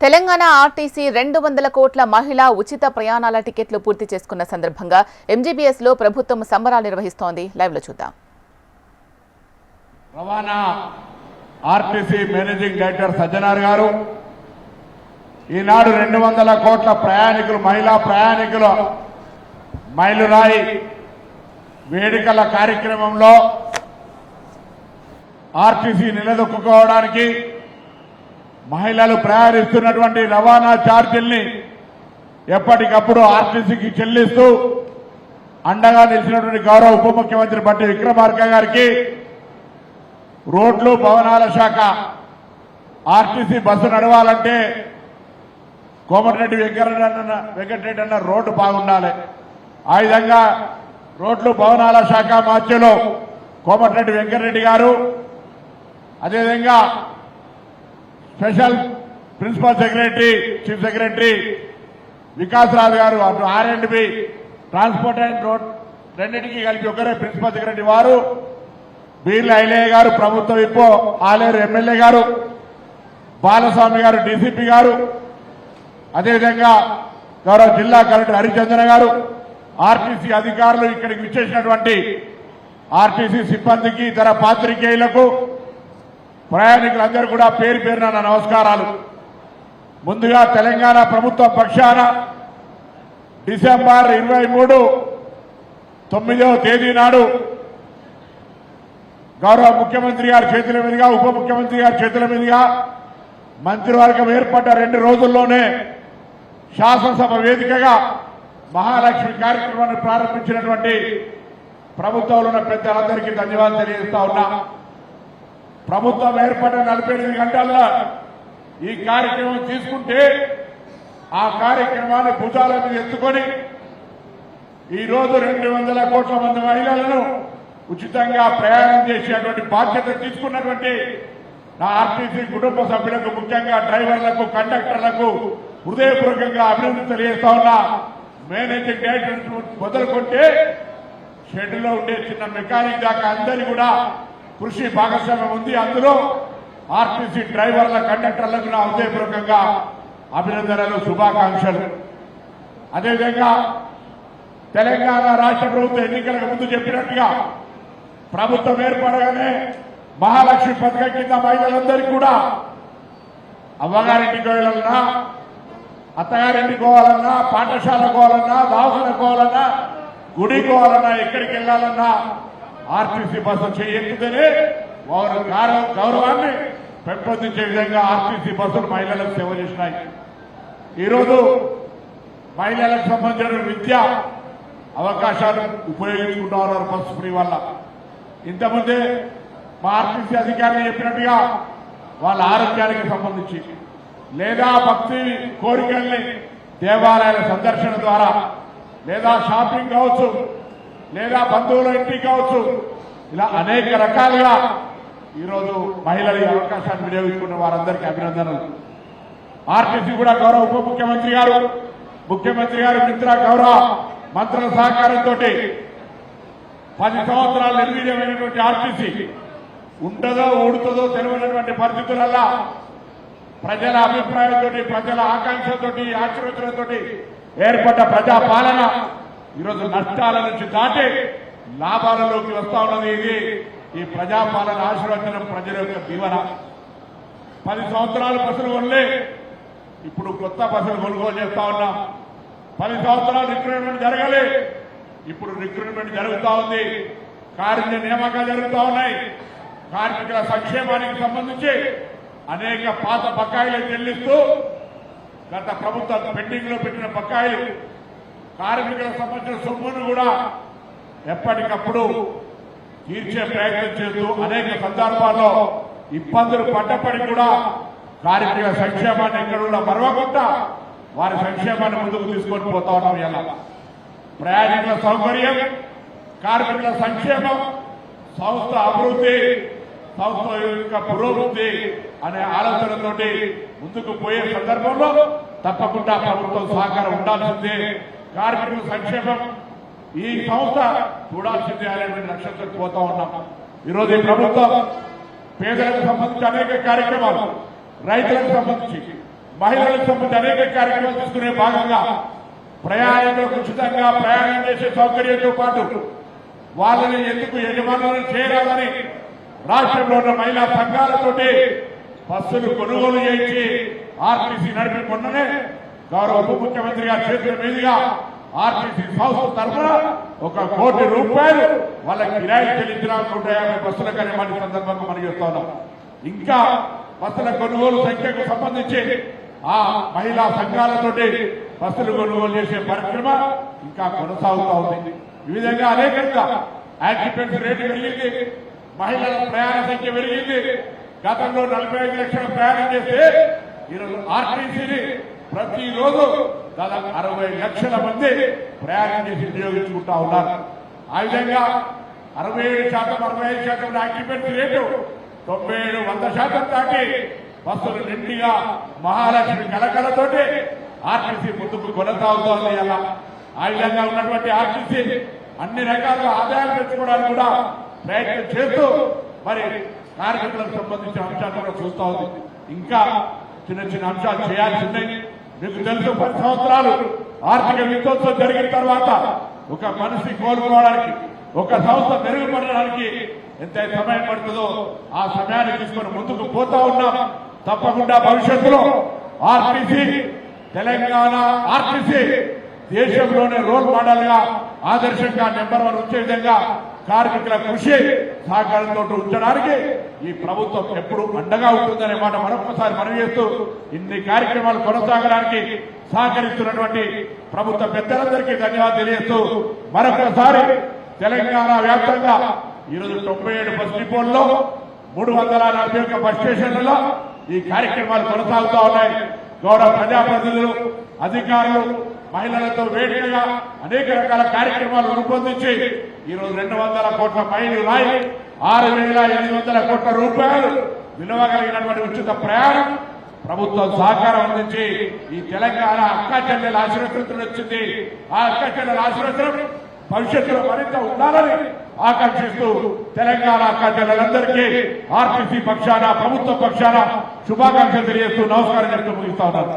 Telangana RTC 200 కోట్ల మహిళా ఉచిత ప్రయాణాల టికెట్లు పూర్తి చేసుకున్న సందర్భంగా ఎంజీబీఎస్ లో ప్రభుత్వం సంబరాలు నిర్వహిస్తోంది. లైవ్ లో చూద్దాం. రవాణా ఆర్టీసీ మేనేజింగ్ డైరెక్టర్ సజ్జనార్ గారు ఈనాడు 200 కోట్ల ప్రయాణికులు మహిళా ప్రయాణికుల మైలురాయి వేడుకల కార్యక్రమంలో ఆర్టీసీ నిలదొక్కుకోవడానికి మహిళలు ప్రయాణిస్తున్నటువంటి రవాణా ఛార్జీల్ని ఎప్పటికప్పుడు ఆర్టీసీకి చెల్లిస్తూ అండగా నిలిచినటువంటి గౌరవ ఉప ముఖ్యమంత్రి బట్టి విక్రమార్క గారికి రోడ్లు భవనాల శాఖ ఆర్టీసీ బస్సు నడవాలంటే కోమటిరెడ్డి వెంకటరెడ్డి అన్న రోడ్డు బాగుండాలి. ఆ విధంగా రోడ్లు భవనాల శాఖ మాధ్యలో కోమటిరెడ్డి వెంకటరెడ్డి గారు, అదేవిధంగా special principal secretary chief secretary Vikas Raju గారు, అటు R&B ట్రాన్స్పోర్ట్ అండ్ రోడ్ రెండింటికి కలిపి ఒకరే ప్రిన్సిపల్ సెక్రటరీ వారు, బీర్ల ఐలయ్య గారు ప్రభుత్వ విప్పు, ఆలేరు ఎమ్మెల్యే గారు, బాలస్వామి గారు డీసీపీ గారు, అదేవిధంగా గౌరవ జిల్లా కలెక్టర్ హరిచంద్ర గారు, ఆర్టీసీ అధికారులు, ఇక్కడికి విచ్చేసినటువంటి ఆర్టీసీ సిబ్బందికి, ఇతర పాత్రికేయులకు, ప్రయాణికులందరూ కూడా పేరు పేరున నా నమస్కారాలు. ముందుగా తెలంగాణ ప్రభుత్వం పక్షాన డిసెంబర్ 23, 9వ తేదీ నాడు గౌరవ ముఖ్యమంత్రి గారి చేతుల మీదుగా, ఉప ముఖ్యమంత్రి గారి చేతుల మీదుగా మంత్రివర్గం ఏర్పడ్డ 2 రోజుల్లోనే శాసనసభ వేదికగా మహాలక్ష్మి కార్యక్రమాన్ని ప్రారంభించినటువంటి ప్రభుత్వంలో ఉన్న పెద్దలందరికీ ధన్యవాదాలు తెలియజేస్తా ఉన్నా. ప్రభుత్వం ఏర్పడిన 48 గంటల్లో ఈ కార్యక్రమం తీసుకుంటే ఆ కార్యక్రమాన్ని భుజాల మీద ఎత్తుకొని ఈరోజు 200 కోట్ల మంది మహిళలను ఉచితంగా ప్రయాణం చేసేటువంటి బాధ్యత తీసుకున్నటువంటి నా ఆర్టీసీ కుటుంబ సభ్యులకు, ముఖ్యంగా డ్రైవర్లకు, కండక్టర్లకు హృదయపూర్వకంగా అభినందన తెలియజేస్తా ఉన్నా. మేనేజింగ్ డైరెక్టర్ మొదలుకొంటే షెడ్యూల్లో ఉండే చిన్న మెకానిక్ దాకా అందరి కూడా కృషి భాగస్వామ్యం ఉంది. అందులో ఆర్టీసీ డ్రైవర్ల, కండక్టర్లకు నా హృదయపూర్వకంగా అభినందనలు, శుభాకాంక్షలు. అదేవిధంగా తెలంగాణ రాష్ట్ర ప్రభుత్వ ఎన్నికలకు ముందు చెప్పినట్టుగా ప్రభుత్వం ఏర్పడగానే మహాలక్ష్మి పథకం కింద మహిళలందరికీ కూడా అవ్వగారింటికి వెళ్ళాలన్నా, అత్తగారింటికి పోవాలన్నా, పాఠశాలకు పోవాలన్నా, దవాఖానకు పోవాలన్నా, గుడికి పోవాలన్నా, ఎక్కడికి వెళ్లాలన్నా ఆర్టీసీ బస్సు చేయకుంటేనే వారి గౌరవాన్ని పెంపొందించే విధంగా ఆర్టీసీ బస్సులు మహిళలకు సేవ చేసినాయి. ఈరోజు మహిళలకు సంబంధించిన విద్యా అవకాశాలు ఉపయోగించుకుంటున్నారు బస్సు ఫ్రీ వల్ల. ఇంతకుముందే మా ఆర్టీసీ అధికారులు చెప్పినట్టుగా వాళ్ళ ఆరోగ్యానికి సంబంధించి లేదా భక్తి కోరికల్ని దేవాలయాల సందర్శన ద్వారా, లేదా షాపింగ్ కావచ్చు, లేదా బంధువుల ఇంటికి కావచ్చు, ఇలా అనేక రకాలుగా ఈరోజు మహిళలు ఈ అవకాశాన్ని వినియోగించుకున్న వారందరికీ అభినందనలు. ఆర్టీసీ కూడా గౌరవ ఉప ముఖ్యమంత్రి గారు, ముఖ్యమంత్రి గారు మిత్ర గౌరవ మంత్రుల సహకారంతో 10 సంవత్సరాలు నిర్వీర్యమైనటువంటి ఆర్టీసీ ఉంటుందో ఊడుతుందో తెలియనటువంటి పరిస్థితులల్లా ప్రజల అభిప్రాయంతో, ప్రజల ఆకాంక్షలతో, ఆశీర్వచనంతో ఏర్పడ్డ ప్రజా పాలన ఈరోజు నష్టాల నుంచి దాటి లాభాలలోకి వస్తా ఉన్నది. ఇది ఈ ప్రజాపాలన ఆశీర్వచనం, ప్రజల యొక్క దీవెన. 10 సంవత్సరాలు బస్సులు కొనలే, ఇప్పుడు కొత్త బస్సులు కొనుగోలు చేస్తా ఉన్నాం. 10 సంవత్సరాలు రిక్రూట్మెంట్ జరగలే, ఇప్పుడు రిక్రూట్మెంట్ జరుగుతూ ఉంది. కార్మిక నియామకాలు జరుగుతూ ఉన్నాయి. కార్మికుల సంక్షేమానికి సంబంధించి అనేక పాత బకాయిలు చెల్లిస్తూ గత ప్రభుత్వం పెండింగ్ లో పెట్టిన బకాయిలు, కార్మికులకు సంబంధించిన సొమ్మును కూడా ఎప్పటికప్పుడు తీర్చే ప్రయత్నం చేస్తూ అనేక సందర్భాల్లో ఇబ్బందులు పడ్డప్పటికీ కూడా కార్మికుల సంక్షేమాన్ని ఎక్కడ మరవకుండా వారి సంక్షేమాన్ని ముందుకు తీసుకొని పోతా ఉన్నాం. ఇలా ప్రయాణికుల సౌకర్యం, కార్మికుల సంక్షేమం, సంస్థ అభివృద్ధి, సంస్థ యొక్క పురోభివృద్ధి అనే ఆలోచనతోటి ముందుకు పోయే సందర్భంలో తప్పకుండా ప్రభుత్వం సహకారం ఉండాల్సిందే. కార్మికుల సంక్షేమం ఈ సంస్థ చూడాల్సిందే అనేటువంటి లక్ష్యంతో పోతా ఉన్నాం. ఈరోజు ఈ ప్రభుత్వం పేదలకు సంబంధించి అనేక కార్యక్రమాలు, రైతులకు సంబంధించి మహిళలకు సంబంధించి అనేక కార్యక్రమాలు తీసుకునే భాగంగా ప్రయాణికులకు ఉచితంగా ప్రయాణం చేసే సౌకర్యంతో పాటు వాళ్ళని ఎందుకు యజమానులను చేరాలని రాష్ట్రంలో ఉన్న మహిళా సంఘాలతోటి బస్సులు కొనుగోలు చేయించి ఆర్టీసీ నడిపి మొన్ననే గౌరవ ఉప ముఖ్యమంత్రి గారి చేతుల మీదుగా ఆర్టీసీ సంస్థ తరఫున ₹1 కోటి వాళ్ళ కిరాయి చెల్లించిన 150 బస్సుల కార్యక్రమాన్ని సందర్భంగా మనం చెప్తా ఉన్నాం. ఇంకా బస్సుల కొనుగోలు సంఖ్యకు సంబంధించి ఆ మహిళా సంఘాలతోటి బస్సులు కొనుగోలు చేసే పరిక్రమ ఇంకా కొనసాగుతూ ఉంది. ఈ విధంగా అనేకంగా యాక్సిడెంట్స్ రేటు పెరిగింది, మహిళల ప్రయాణ సంఖ్య పెరిగింది. గతంలో 45 లక్షల ప్రయాణం చేస్తే ఈరోజు ఆర్టీసీని ప్రతిరోజు దాదాపు 60 లక్షల మంది ప్రయాణం చేసి వినియోగించుకుంటా ఉన్నారు. ఆ విధంగా 67%, 65% ఆక్యుపెన్సీ రేటు 97-100% దాటి బస్సులు నిండిగా మహాలక్ష్మి కలకలతోటి ఆర్టీసీ ముందుకు కొనసాగుతోంది. అలా ఆ విధంగా ఉన్నటువంటి ఆర్టీసీ అన్ని రకాల ఆదాయాలు పెంచుకోవడానికి కూడా ప్రయత్నం చేస్తూ మరి కార్మికులకు సంబంధించిన అంశాలు కూడా చూస్తా ఉంది. ఇంకా చిన్న చిన్న అంశాలు చేయాల్సి ఉన్నాయి. మీకు తెలుసు 10 సంవత్సరాలు ఆర్థిక విధ్వంసం జరిగిన తర్వాత ఒక మనిషి కోలుకోవడానికి, ఒక సంస్థ మెరుగుపడడానికి ఎంత సమయం పడుతుందో ఆ సమయాన్ని తీసుకొని ముందుకు పోతా ఉన్నాం. తప్పకుండా భవిష్యత్తులో ఆర్టీసీ, తెలంగాణ ఆర్టీసీ దేశంలోనే రోల్ మోడల్ గా ఆదర్శంగా నెంబర్ 1 వచ్చే విధంగా కార్మికుల కృషి సహకారంతో ఉంచడానికి ఈ ప్రభుత్వం ఎప్పుడు అండగా ఉంటుందనే మాట మరొకసారి మనవి చేస్తూ ఇన్ని కార్యక్రమాలు కొనసాగడానికి సహకరిస్తున్నటువంటి ప్రభుత్వ పెద్దలందరికీ ధన్యవాదాలు తెలియజేస్తూ మరొకసారి తెలంగాణ వ్యాప్తంగా ఈరోజు 97 బస్ డిపోల్లో 341 బస్ స్టేషన్లలో ఈ కార్యక్రమాలు కొనసాగుతూ ఉన్నాయి. గౌరవ ప్రజాప్రతినిధులు, అధికారులు మహిళలతో వేదికగా అనేక రకాల కార్యక్రమాలు రూపొందించి ఈరోజు 200 కోట్ల మైలు రాయి, 6,800 కోట్ల రూపాయలు విలువ కలిగినటువంటి ఉచిత ప్రయాణం ప్రభుత్వం సహకారం అందించి ఈ తెలంగాణ అక్కా చెల్లెల ఆశీర్వచనం వచ్చింది. ఆ అక్కా చెల్లెల ఆశీర్వచనం భవిష్యత్తులో మరింత ఉండాలని ఆకాంక్షిస్తూ తెలంగాణ అక్కా చెల్లెలందరికీ ఆర్టీసీ పక్షాన, ప్రభుత్వ పక్షాన శుభాకాంక్షలు తెలియజేస్తూ నమస్కారం చెప్తూ ముగిస్తా ఉన్నాను.